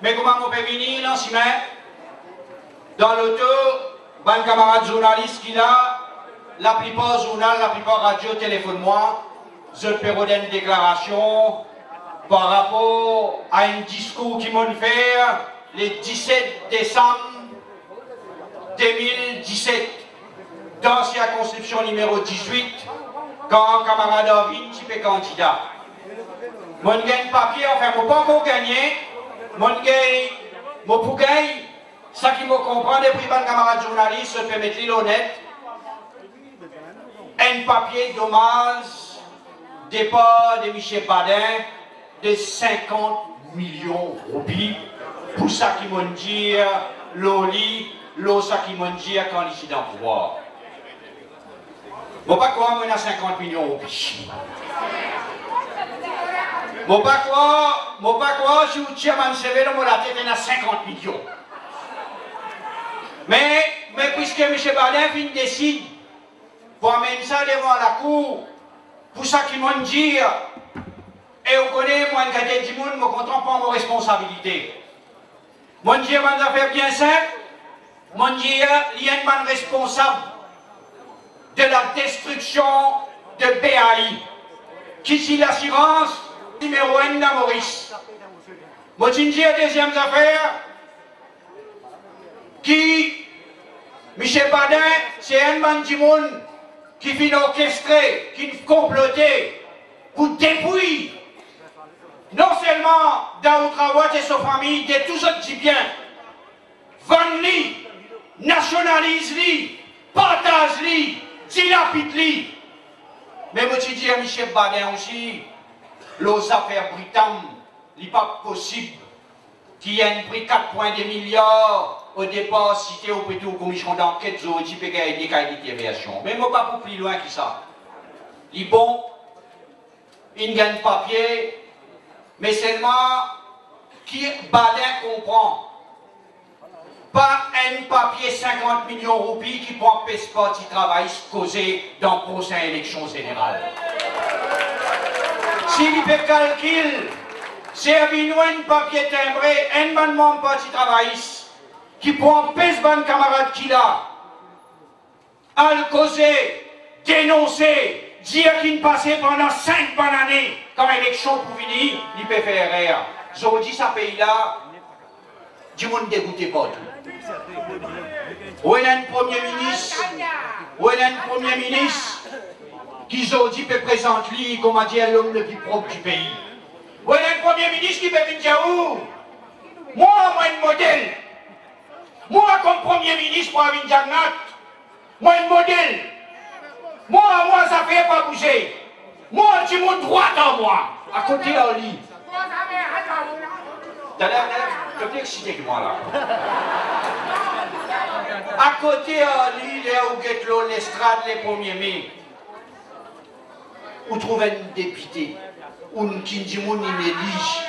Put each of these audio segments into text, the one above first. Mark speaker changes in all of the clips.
Speaker 1: Mais comment on peut venir dans si dans l'auto, bon camarade journaliste qui là, la plupart journal, la plupart radio téléphone moi, je peux donner une déclaration par rapport à un discours qui m'ont fait le 17 décembre 2017 dans la circonscription numéro 18 quand camarade Arvin type candidat. Mon gagne papier, enfin, je ne pas encore gagner. Mon gagne, pour gagner, ça qui me comprend depuis ban camarade journaliste, je peux mettre l'honnête. Un papier dommage, départ de Michel Badin de 50 millions de roupies pour ça qui m'ont dit l'oli, ça qui m'ont dit quand il est dans le pouvoir. Je ne sais pas quoi, moi, 50 millions de roupies. Je ne sais pas quoi, si vous tirez mon CV, dans la tête, il y a 50 millions. Mais puisque M. Badin décide pour amener ça devant la cour, pour ça qu'ils m'ont dit, et vous connaissez, moi, je dis, je ne comprends pas mes responsabilités. Mon Dieu, mon affaire bien simple, mon Dieu, il y a un responsable de la destruction de BAI, qui est l'assurance numéro 1 de Maurice. Mon Dieu, deuxième affaire, qui, M. Badin, c'est un bandimoun qui finit orchestré, qui comploté pour dépouiller non seulement d'Aoutrawat et sa famille, de tous autres qui bien, vendre-li, nationalise-li, partage-li, dilapide-li. Mais moi je dis à Michel Badin aussi, les affaires britanniques, il n'est pas possible qu'il y ait un prix 4,2 milliards au départ cité au petit commission d'enquête, je dis que il y a des qualités d'aviation. Mais moi pas pour plus loin que ça. Il est bon, il gagne papier, mais seulement qui Badin comprend. Pas un papier 50 millions de roupies qui prend passeport qui travaille causé dans la prochaine élection générale. S'il fait calcul, c'est un papier timbré, un bandement de parti travailliste qui prend passeport camarade qu'il a, à le causer, dénoncer, dire qu'il ne passait pendant 5 bonnes années, quand l'élection pour finir, il peut faire rien. J'aurais dit, ce pays-là, du monde dégoûté partout. Où est un premier ministre, qui aujourd'hui peut présenter lui comme a dit l'homme le plus propre du pays. Où est un premier ministre qui peut venir dire où? Moi, un modèle. Moi, comme premier ministre, pour venir dire moi, un modèle. Moi, ça ne fait pas bouger. Moi, tu montes droit en moi, à côté d'un lit. Tu es excité que moi, là. À côté d'un lit, là où est l'eau, l'estrade, les 1er mai, où trouve un député, où un kindimoun, il élige,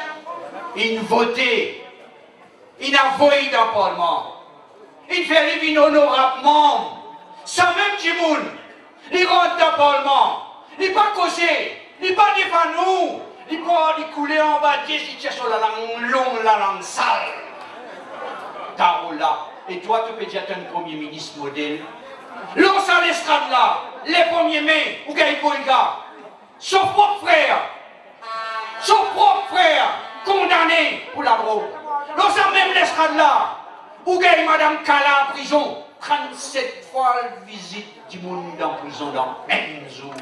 Speaker 1: il vote, il a voté dans le Parlement, il fait vivre honorablement, sans même Djimoun. Il rentre dans le Parlement, il n'est pas causé, il n'est pas devant nous, il peut couler en bas, il tient sur la langue longue, la langue sale. Carola, et toi tu peux dire que tu es un premier ministre modèle. Lance à l'estrade là, les 1er mai, ou Gaï Boïga, son propre frère, condamné pour la drogue. Lance à même l'estrade là, ou Gaï Madame Kala en prison. 37 fois la visite du monde en prison dans un jour.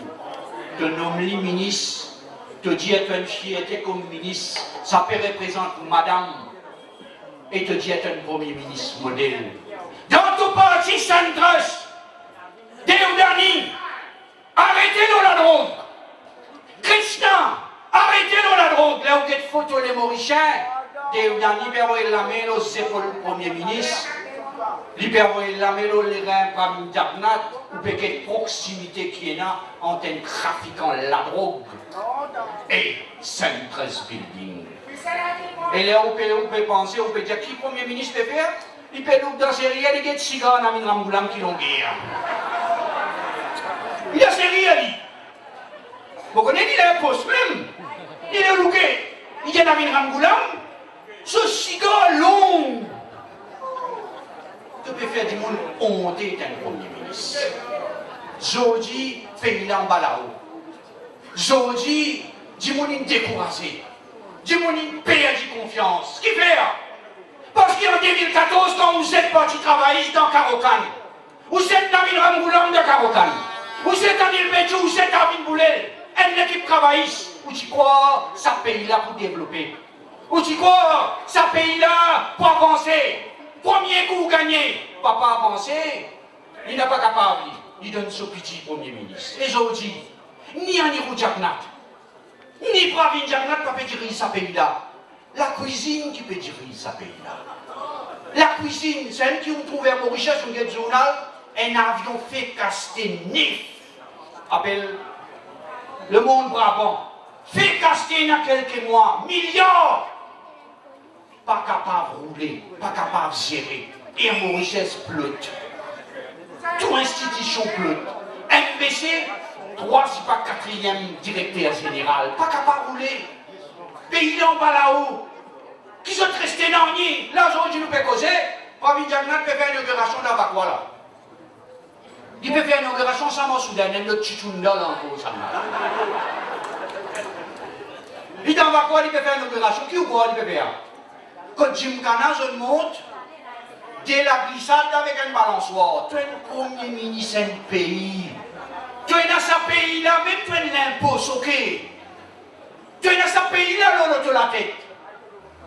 Speaker 1: Te nomme les ministres, te dit être une fierté comme ministre, ça peut représenter madame, et te dit être un premier ministre modèle. Dans tout parti centre, Déoudani, arrêtez-nous la drogue. Christian, arrêtez-nous la drogue. Là où il y a des photos les Mauriciens, Déoudani, il la main aux épaules du premier ministre. Libérer la mélo, les reins par une darnate, ou peut-être de proximité qui est là entre un trafiquant la drogue et Centres Building. Et là, on peut penser, on peut dire qui le Premier ministre peut faire? Il peut nous dans ces riels, il y a des cigares dans une ramoulam qui l'ont guère. Il y a ces riels. Vous connaissez, il a un poste même. Il est louqué. Il y a une ramoulam. ce cigare long, tu peux faire du monde honter d'un premier ministre. Aujourd'hui, pays là en bas là-haut. Aujourd'hui, du monde découragé. Du monde perdu confiance. Ce qui fait? Parce qu'en 2014, quand vous êtes parti travailler dans Carocan, vous êtes dans une Ramgoulam de Carocan, vous êtes en Île-Bédiou, vous êtes à Vinboulel, une équipe travailliste, vous dites quoi? Ça pays là pour développer. Vous dites quoi? Ça pays là pour avancer. Premier coup gagné. Papa avancé, il n'est pas capable. Il donne ce petit premier ministre. Et aujourd'hui, ni Anirou Jagnat, ni Pravin Jagnat ne peut diriger ce pays-là. La cuisine qui peut diriger ce pays-là. La cuisine, c'est elle qui ont trouvé à Mauritius, sur le journal, un avion fait caster neuf. Appelle Le Monde Brabant. Fait caster il y a quelques mois, milliards. Pas capable de rouler, pas capable de gérer. Et Mauritius flotte. Toute institution flotte. MBC, 3 si pas 4e directeur général. Pas capable de rouler. Pays en bas là-haut. Qui sont restés dans le là aujourd'hui nous peut causer. Pravin Jagnat peut faire une inauguration dans Bakwa là. Il peut faire une inauguration sans mon Soudan, et notre Chichunda là encore. Il dans Bakwa, il peut faire une inauguration. Qui ou quoi il peut faire? Quand Jim Kana se monte, dès la glissade avec un balançoire, tu es le premier ministre du pays. Tu es dans ce pays-là, même tu es l'impôt, ok? Tu es dans ce pays-là, l'on te la tête.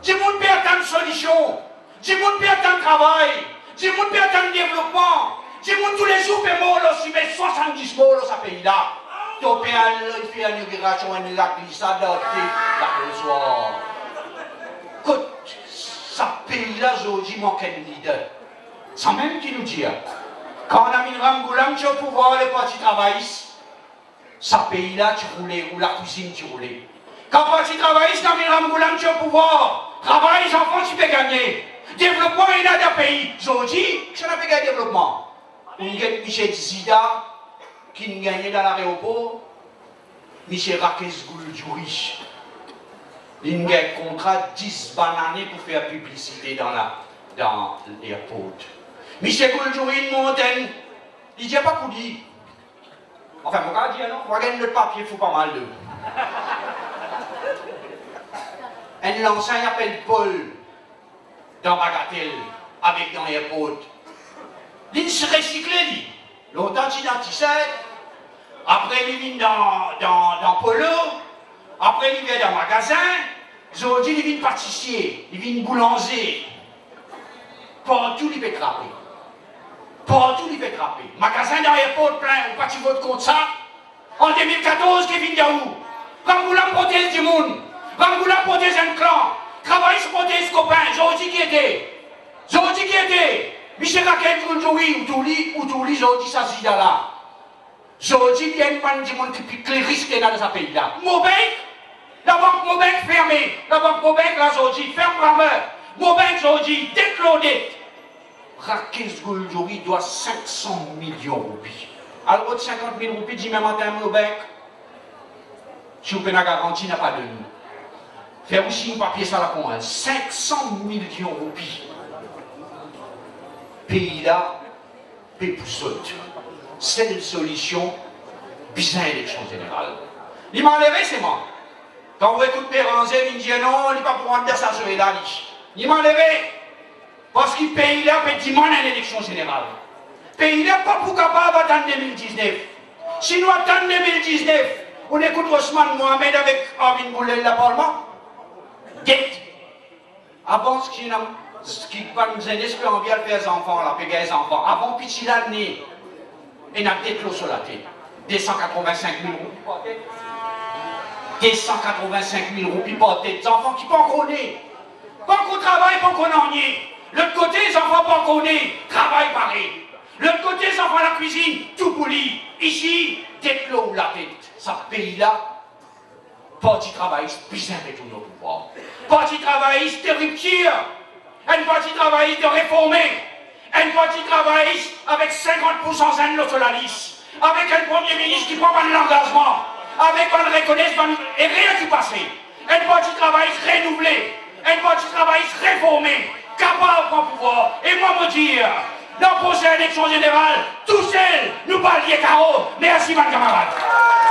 Speaker 1: Du monde peut attendre une solution. Du monde peut attendre travail. Du monde peut attendre développement. Du monde tous les jours peut mourir aussi, mais 70 morts dans ce pays-là. Tu peux faire une inauguration, une glissade, la soir. Écoute, ce pays-là, aujourd'hui, manque un leader. Sans même qui nous dit, quand on a mis Ramgoulam, tu as au pouvoir, les partis travaillistes, ce pays-là, tu roulais, ou la cuisine, tu roulais. Quand les partis travaillistes, on a mis Ramgoulam, tu as au pouvoir, travail, les enfants, tu peux gagner. Développement, il y a des pays. Aujourd'hui, je n'ai pas gagné développement. On a Michel Zida, qui a gagné dans l'aéroport, Michel Rakes Gouldjouri. Il a un contrat 10 bananes pour faire publicité dans l'airport. Michel Gouldjouri, une montagne, il dit pas pour dire. Enfin, mon gars dit non, on va gagner notre papier, il faut pas mal de. Un ancien il appelle Paul dans Bagatelle, avec dans l'airport. Il se recycle, lui. Longtemps, il identifié. Après, il vient dans Polo. Après, il vient dans le magasin. Aujourd'hui, il vient pâtissier. Il vient boulanger. Partout, il peut trapper. Partout, il peut trapper. Magasin dans l'airport plein. Vous parti votre compte ça. En 2014, Kevin Yaou. Ramgoulam protège du monde. Ramgoulam protège un clan. Travail sur protège copain. Aujourd'hui, qui était? Aujourd'hui, qui était? Michel Raquel Gouldjouri, ou Touli, aujourd'hui, ça se dit là. Aujourd'hui, il y a une bande de monde qui risque dans ce pays-là. Mobank, la banque Mobank fermée. La banque Mobank, là, aujourd'hui, ferme rameur. Mobank, aujourd'hui, déclodé. Raquel Gouldjouri doit 500 millions de roupies. Alors, 50 000 roupies, dit même en termes Mobank. Si vous pouvez la garantie, n'a pas de nous. Faire aussi un papier sur la con, 500 millions de roupies. Pays-là, pays pour sauter. C'est une solution, bizarre élection générale. Il m'a enlevé, c'est moi. Quand vous écoutez Béranger, il me dit non, il n'est pas pour rendre ça sur les dalis. Il m'a enlevé. Parce que le pays-là peut demander une élection générale. Le pays-là pas pour capable d'attendre 2019. Si nous attendons 2019, on écoute Osman Mohamed avec Arvin Boulel, le Parlement. Dette. Avant ce qui va nous aider, c'est qu'on vient faire des enfants, là, payer les enfants. Avant petit l'année, il y a des clos sur la tête. 285 000 roupies par tête. 285 000 roupies par tête. Des enfants qui ne sont pas encore nés. Pas qu'on travaille, pas qu'on en est. L'autre côté, les enfants pas encore nés. Travail pareil. L'autre côté, les enfants à la cuisine, tout poli. Ici, tête clos ou la tête. Ce pays-là, parti travailliste, bizarre de tout nos pouvoirs. Parti travailliste de rupture. Un parti travailliste de réformer. Un parti travailliste avec 50% de l'autolaliste. Avec un premier ministre qui prend pas de l'engagement. Avec un reconnaissance et rien qui passe. Un parti travailliste renouvelé. un parti travailliste réformé, capable de pouvoir. Et moi, me dire, dans la prochaine élection générale, tous seuls, nous parlions carreau. Merci, mes camarades.